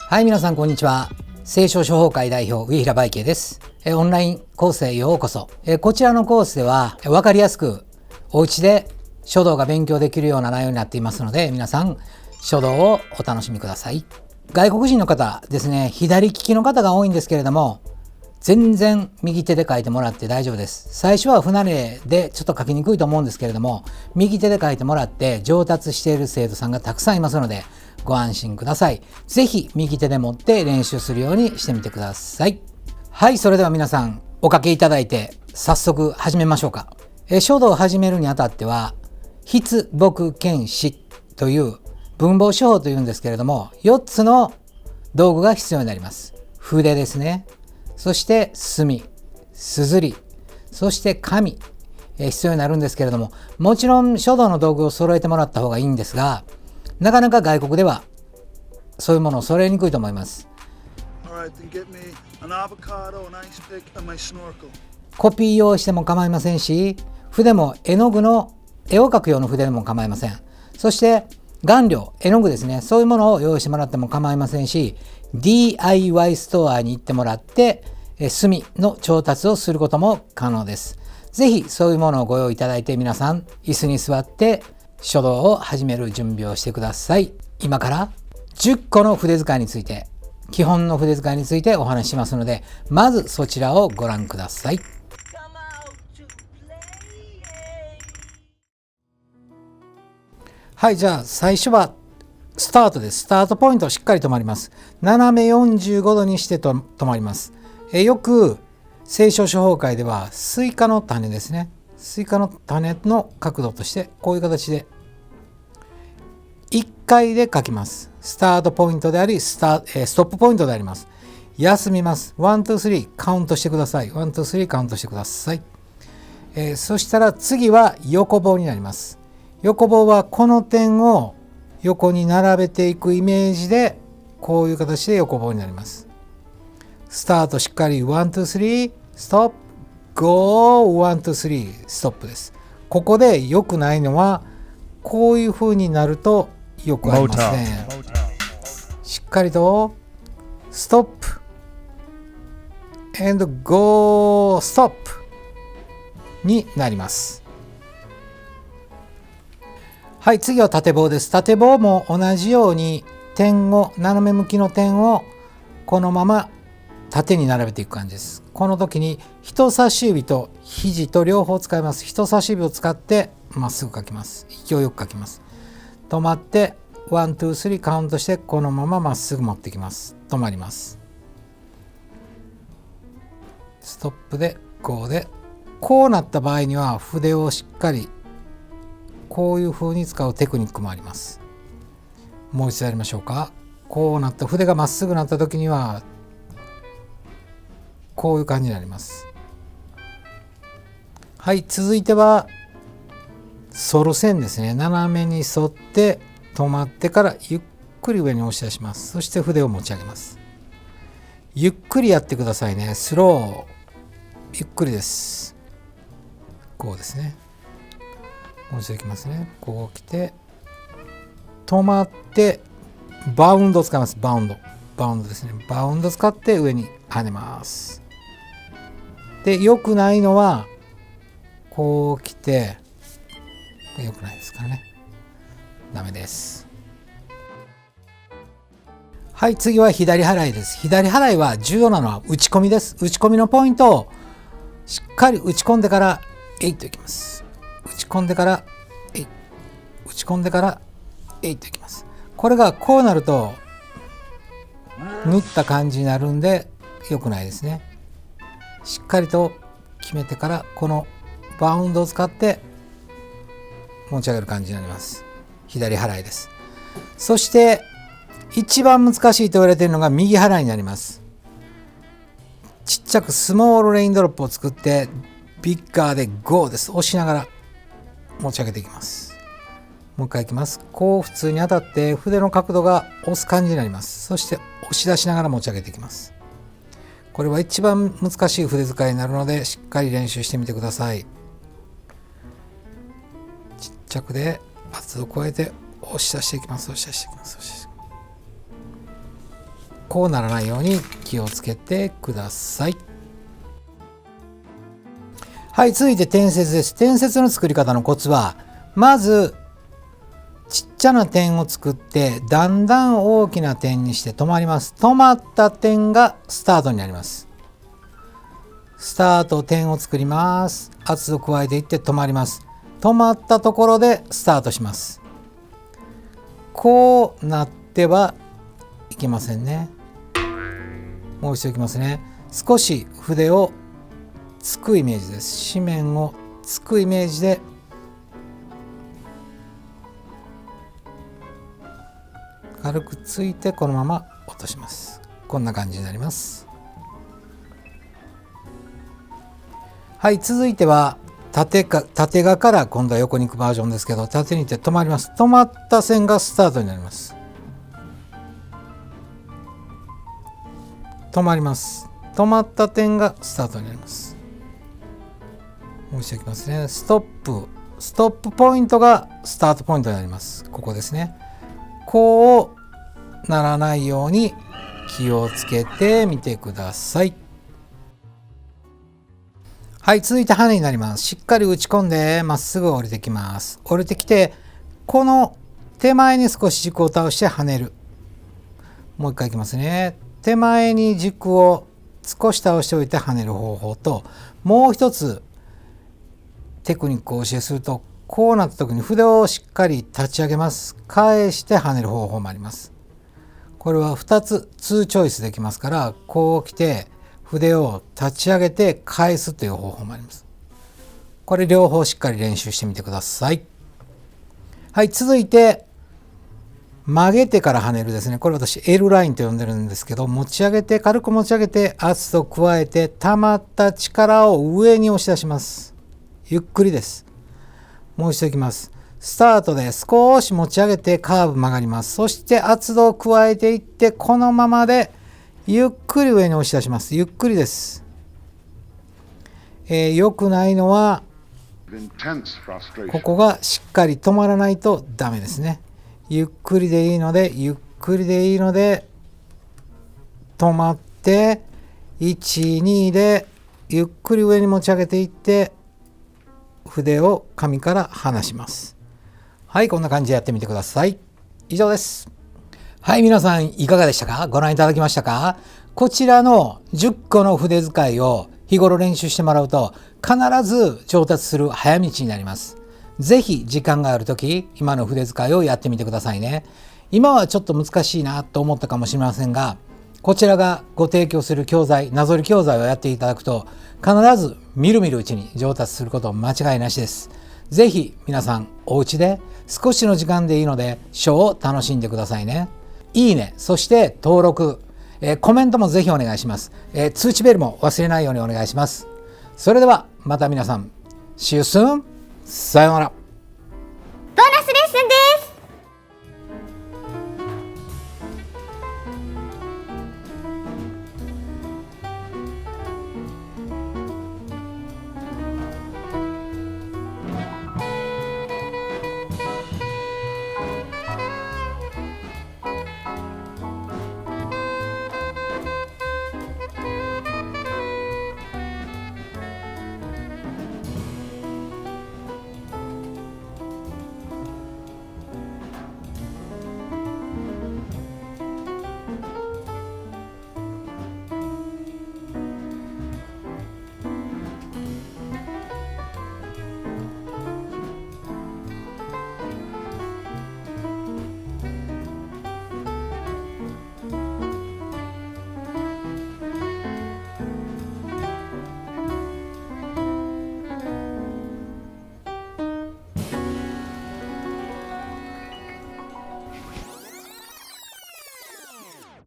はい、皆さんこんにちは。聖書処方会代表上平梅慶です。オンラインコースへようこそ。こちらのコースでは分かりやすくお家で書道が勉強できるような内容になっていますので、皆さん書道をお楽しみください。外国人の方ですね、左利きの方が多いんですけれども、全然右手で書いてもらって大丈夫です。最初は不慣れでちょっと書きにくいと思うんですけれども、右手で書いてもらって上達している生徒さんがたくさんいますので、ご安心ください。ぜひ右手で持って練習するようにしてみてください。はい、それでは皆さんお書きいただいて早速始めましょうか。書道を始めるにあたっては、筆墨硯紙という文房書法というんですけれども、4つの道具が必要になります。筆ですね。そして墨、すずり、そして紙、必要になるんですけれども、もちろん書道の道具を揃えてもらった方がいいんですが、なかなか外国ではそういうものを揃えにくいと思います。コピー用しても構いませんし、筆も絵の具の絵を描く用の筆でも構いません。そして顔料、絵の具ですね、そういうものを用意してもらっても構いませんし、DIY ストアに行ってもらって墨の調達をすることも可能です。ぜひそういうものをご用意いただいて、皆さん椅子に座って書道を始める準備をしてください。今から10個の筆使いについて、基本の筆使いについてお話ししますので、まずそちらをご覧ください。はい、じゃあ最初はスタートです。スタートポイントしっかり止まります。斜め45度にして止まります。よく聖書処方会ではスイカの種ですね。スイカの種の角度としてこういう形で1回で書きます。スタートポイントでありストップポイントであります。休みます。1、2、3カウントしてください。1、2、3カウントしてください。そしたら次は横棒になります。横棒はこの点を横に並べていくイメージで、こういう形で横棒になります。スタートしっかり1、2、3ストップ、ゴー、1、2、3ストップです。ここで良くないのは、こういう風になるとよくありますね。しっかりとストップ and go ストップになります。はい、次は縦棒です。縦棒も同じように斜め向きの点をこのまま縦に並べていく感じです。この時に人差し指と肘と両方使います。人差し指を使ってまっすぐ書きます。勢いよく書きます。止まって1、2、3カウントしてこのまままっすぐ持ってきます。止まります。ストップで5で、こうなった場合には筆をしっかりこういう風に使うテクニックもあります。もう一度やりましょうか。こうなった筆がまっすぐなった時にはこういう感じになります。はい、続いては反る線ですね。斜めに沿って止まってからゆっくり上に押し出します。そして筆を持ち上げます。ゆっくりやってくださいね。スロー、ゆっくりです。こうですね。もう一度いきますね。こう来て止まってバウンドを使います。バウンドですね。バウンド使って上に跳ねます。で、良くないのはこう来て、良くないですからね。ダメです。はい、次は左払いです。左払いは重要なのは打ち込みです。打ち込みのポイントをしっかり打ち込んでから8いきます。打ち込んでから8、打ち込んでから8いきます。これがこうなると縫った感じになるんで良くないですね。しっかりと決めてからこのバウンドを使って持ち上げる感じになります。左払いです。そして一番難しいと言われているのが右払いになります。ちっちゃくスモールレインドロップを作ってビッガーでゴーです。押しながら持ち上げていきます。もう一回いきます。こう普通に当たって筆の角度が押す感じになります。そして押し出しながら持ち上げていきます。これは一番難しい筆使いになるので、しっかり練習してみてください。ちっちゃくで圧を加えて押し出していきます。押し出していきます。こうならないように気をつけてください。はい、続いて点節です。点節の作り方のコツは、まずちっちゃな点を作ってだんだん大きな点にして止まります。止まった点がスタートになります。スタート点を作ります。圧を加えていって止まります。止まったところでスタートします。こうなってはいけませんね。もう一度いきますね。少し筆をつくイメージです。紙面をつくイメージで軽くついてこのまま落とします。こんな感じになります。はい、続いては縦画から今度は横に行くバージョンですけど、縦に行って止まります。止まった線がスタートになります。止まります。止まった点がスタートになります。もう一度いきますね。ストップポイントがスタートポイントになります。ここですね。こうならないように気をつけてみてください。はい、続いて羽になります。しっかり打ち込んでまっすぐ降りてきます。降りてきて、この手前に少し軸を倒して跳ねる。もう一回いきますね。手前に軸を少し倒しておいて跳ねる方法と、もう一つテクニックをお教えすると、こうなった時に筆をしっかり立ち上げます。返して跳ねる方法もあります。これは2つ2チョイスできますから、こう来て筆を立ち上げて返すという方法もあります。これ両方しっかり練習してみてください。はい、続いて曲げてから跳ねるですね。これ私 L ラインと呼んでるんですけど、持ち上げて軽く持ち上げて圧を加えて溜まった力を上に押し出します。ゆっくりです。もう一度いきます。スタートで少し持ち上げてカーブ曲がります。そして圧を加えていってこのままでゆっくり上に押し出します。ゆっくりです。良くないのはここがしっかり止まらないとダメですね。ゆっくりでいいので止まって1、2でゆっくり上に持ち上げていって筆を紙から離します。はい、こんな感じでやってみてください。以上です。はい、皆さんいかがでしたか？ご覧いただきましたか？こちらの10個の筆使いを日頃練習してもらうと必ず上達する早道になります。ぜひ時間があるとき、今の筆使いをやってみてくださいね。今はちょっと難しいなと思ったかもしれませんが、こちらがご提供する教材、なぞり教材をやっていただくと必ずみるみるうちに上達すること間違いなしです。ぜひ皆さんお家で少しの時間でいいので書を楽しんでくださいね。いいね、そして登録、コメントもぜひお願いします。通知ベルも忘れないようにお願いします。それではまた皆さん、See you soon! さようなら。ボーナスレッスンです。